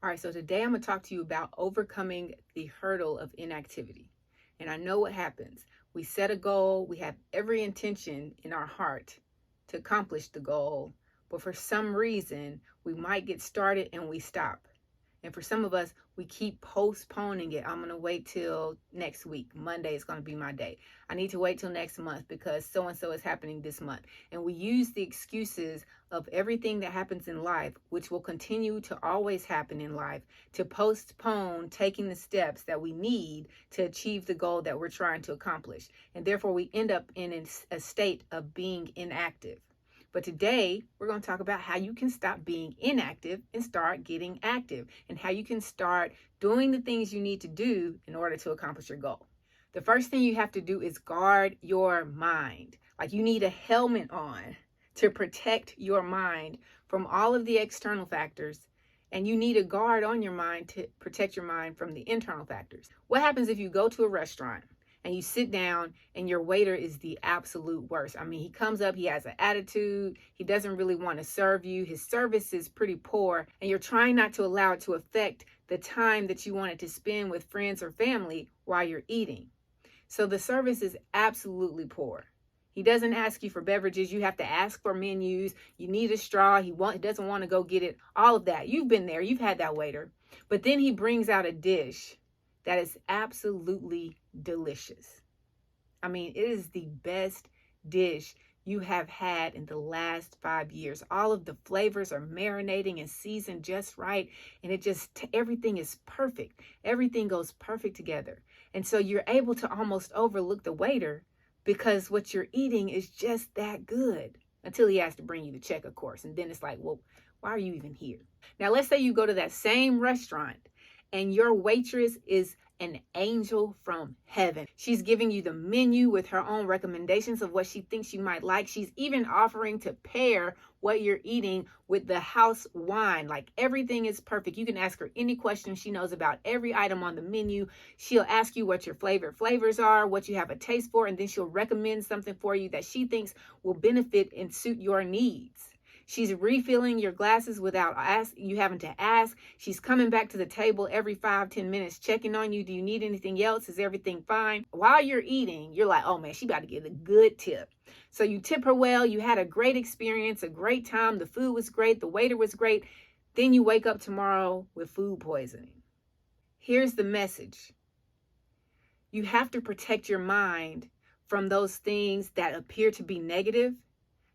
All right, so today I'm going to talk to you about overcoming the hurdle of inactivity. And I know what happens. We set a goal, we have every intention in our heart to accomplish the goal, but for some reason, we might get started and we stop. And for some of us, we keep postponing it. I'm going to wait till next week. Monday is going to be my day. I need to wait till next month because so and so is happening this month. And we use the excuses of everything that happens in life, which will continue to always happen in life, to postpone taking the steps that we need to achieve the goal that we're trying to accomplish. And therefore, we end up in a state of being inactive. But today, we're going to talk about how you can stop being inactive and start getting active, and how you can start doing the things you need to do in order to accomplish your goal. The first thing you have to do is guard your mind. Like, you need a helmet on to protect your mind from all of the external factors, and you need a guard on your mind to protect your mind from the internal factors. What happens if you go to a restaurant and you sit down and your waiter is the absolute worst? I mean, he comes up, he has an attitude, he doesn't really want to serve you, his service is pretty poor, and you're trying not to allow it to affect the time that you wanted to spend with friends or family while you're eating. So the service is absolutely poor. He doesn't ask you for beverages. You have to ask for menus. You need a straw. He doesn't want to go get it. All of that. You've been there. You've had that waiter. But then he brings out a dish that is absolutely delicious. I mean, it is the best dish you have had in the last 5 years. All of the flavors are marinating and seasoned just right. And everything is perfect. Everything goes perfect together. And so you're able to almost overlook the waiter because what you're eating is just that good, until he has to bring you the check, of course. And then it's like, well, why are you even here? Now, let's say you go to that same restaurant and your waitress is an angel from heaven. She's giving you the menu with her own recommendations of what she thinks you might like. She's even offering to pair what you're eating with the house wine. Like, everything is perfect. You can ask her any question. She knows about every item on the menu. She'll ask you what your favorite flavors are, what you have a taste for, and then she'll recommend something for you that she thinks will benefit and suit your needs. She's refilling your glasses without you having to ask. She's coming back to the table every 5-10 minutes, checking on you. Do you need anything else? Is everything fine? While you're eating, you're like, oh man, she about to get a good tip. So you tip her well. You had a great experience, a great time. The food was great. The waiter was great. Then you wake up tomorrow with food poisoning. Here's the message. You have to protect your mind from those things that appear to be negative,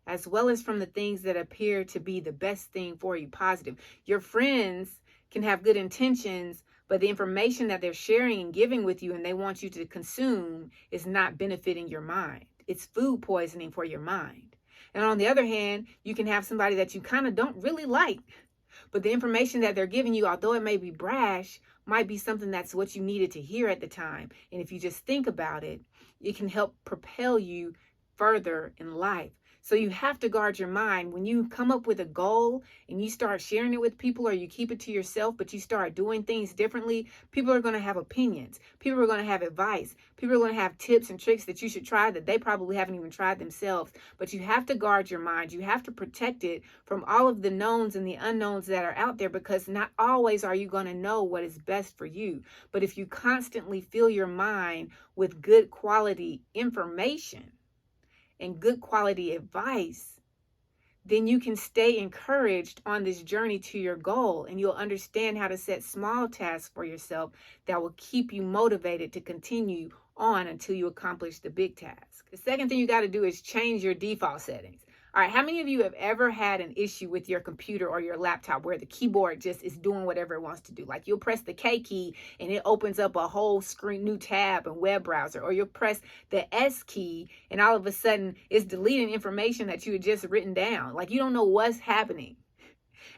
as well as from the things that appear to be the best thing for you, positive. Your friends can have good intentions, but the information that they're sharing and giving with you and they want you to consume is not benefiting your mind. It's food poisoning for your mind. And on the other hand, you can have somebody that you kind of don't really like, but the information that they're giving you, although it may be brash, might be something that's what you needed to hear at the time. And if you just think about it, it can help propel you further in life. So you have to guard your mind. When you come up with a goal and you start sharing it with people, or you keep it to yourself, but you start doing things differently, people are going to have opinions. People are going to have advice. People are going to have tips and tricks that you should try that they probably haven't even tried themselves. But you have to guard your mind. You have to protect it from all of the knowns and the unknowns that are out there, because not always are you going to know what is best for you. But if you constantly fill your mind with good quality information and good quality advice, then you can stay encouraged on this journey to your goal, and you'll understand how to set small tasks for yourself that will keep you motivated to continue on until you accomplish the big task. The second thing you got to do is change your default settings. All right, how many of you have ever had an issue with your computer or your laptop where the keyboard just is doing whatever it wants to do? Like, you'll press the K key and it opens up a whole screen, new tab and web browser, or you'll press the S key and all of a sudden it's deleting information that you had just written down. Like, you don't know what's happening.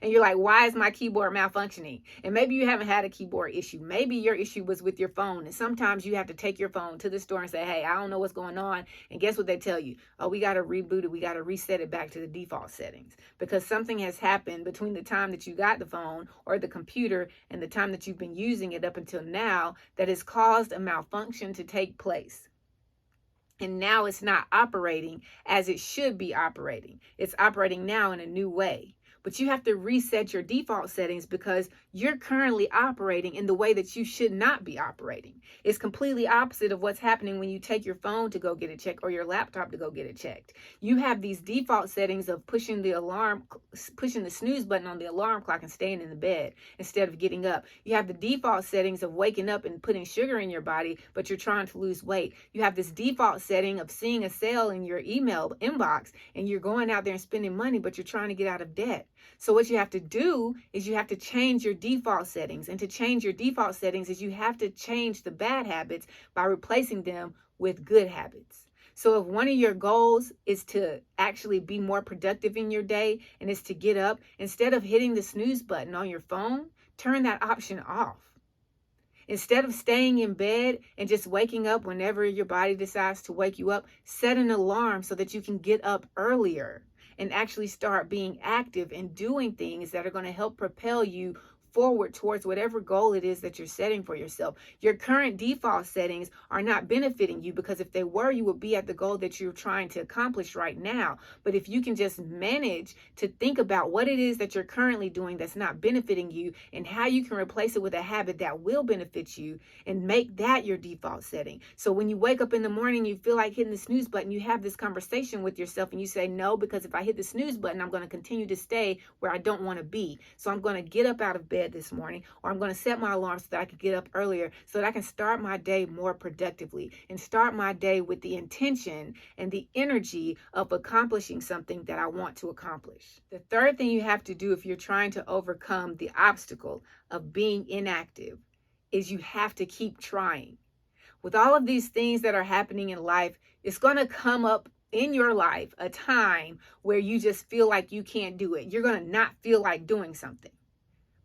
And you're like, why is my keyboard malfunctioning? And maybe you haven't had a keyboard issue. Maybe your issue was with your phone. And sometimes you have to take your phone to the store and say, hey, I don't know what's going on. And guess what they tell you? Oh, we got to reboot it. We got to reset it back to the default settings, because something has happened between the time that you got the phone or the computer and the time that you've been using it up until now that has caused a malfunction to take place. And now it's not operating as it should be operating. It's operating now in a new way. But you have to reset your default settings, because you're currently operating in the way that you should not be operating. It's completely opposite of what's happening when you take your phone to go get it checked or your laptop to go get it checked. You have these default settings of pushing the snooze button on the alarm clock and staying in the bed instead of getting up. You have the default settings of waking up and putting sugar in your body, but you're trying to lose weight. You have this default setting of seeing a sale in your email inbox and you're going out there and spending money, but you're trying to get out of debt. So what you have to do is you have to change your default settings. And to change your default settings is you have to change the bad habits by replacing them with good habits. So if one of your goals is to actually be more productive in your day and is to get up, instead of hitting the snooze button on your phone, turn that option off. Instead of staying in bed and just waking up whenever your body decides to wake you up, set an alarm so that you can get up earlier and actually start being active and doing things that are going to help propel you forward towards whatever goal it is that you're setting for yourself. Your current default settings are not benefiting you, because if they were, you would be at the goal that you're trying to accomplish right now. But if you can just manage to think about what it is that you're currently doing that's not benefiting you and how you can replace it with a habit that will benefit you and make that your default setting. So when you wake up in the morning, you feel like hitting the snooze button, you have this conversation with yourself and you say, no, because if I hit the snooze button, I'm going to continue to stay where I don't want to be. So I'm going to get up out of bed this morning, or I'm going to set my alarm so that I can get up earlier so that I can start my day more productively and start my day with the intention and the energy of accomplishing something that I want to accomplish. The third thing you have to do if you're trying to overcome the obstacle of being inactive is you have to keep trying. With all of these things that are happening in life, it's going to come up in your life a time where you just feel like you can't do it. You're going to not feel like doing something.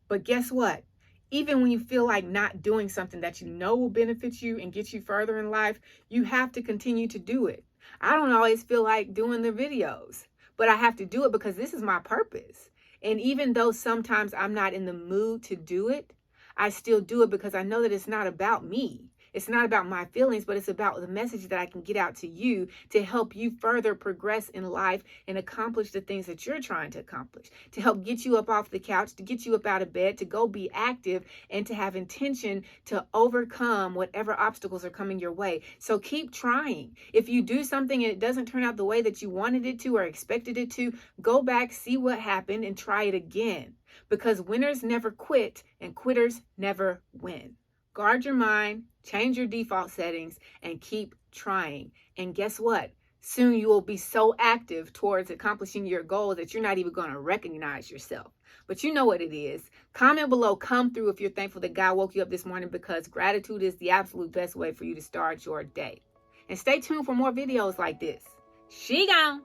But guess what? Even when you feel like not doing something that you know will benefit you and get you further in life, you have to continue to do it. I don't always feel like doing the videos, but I have to do it because this is my purpose. And even though sometimes I'm not in the mood to do it, I still do it because I know that it's not about me. It's not about my feelings, but it's about the message that I can get out to you to help you further progress in life and accomplish the things that you're trying to accomplish, to help get you up off the couch, to get you up out of bed, to go be active, and to have intention to overcome whatever obstacles are coming your way. So keep trying. If you do something and it doesn't turn out the way that you wanted it to or expected it to, go back, see what happened, and try it again. Because winners never quit and quitters never win. Guard your mind, change your default settings, and keep trying. And guess what? Soon you will be so active towards accomplishing your goals that you're not even going to recognize yourself. But you know what it is. Comment below, come through if you're thankful that God woke you up this morning, because gratitude is the absolute best way for you to start your day. And stay tuned for more videos like this. She gone.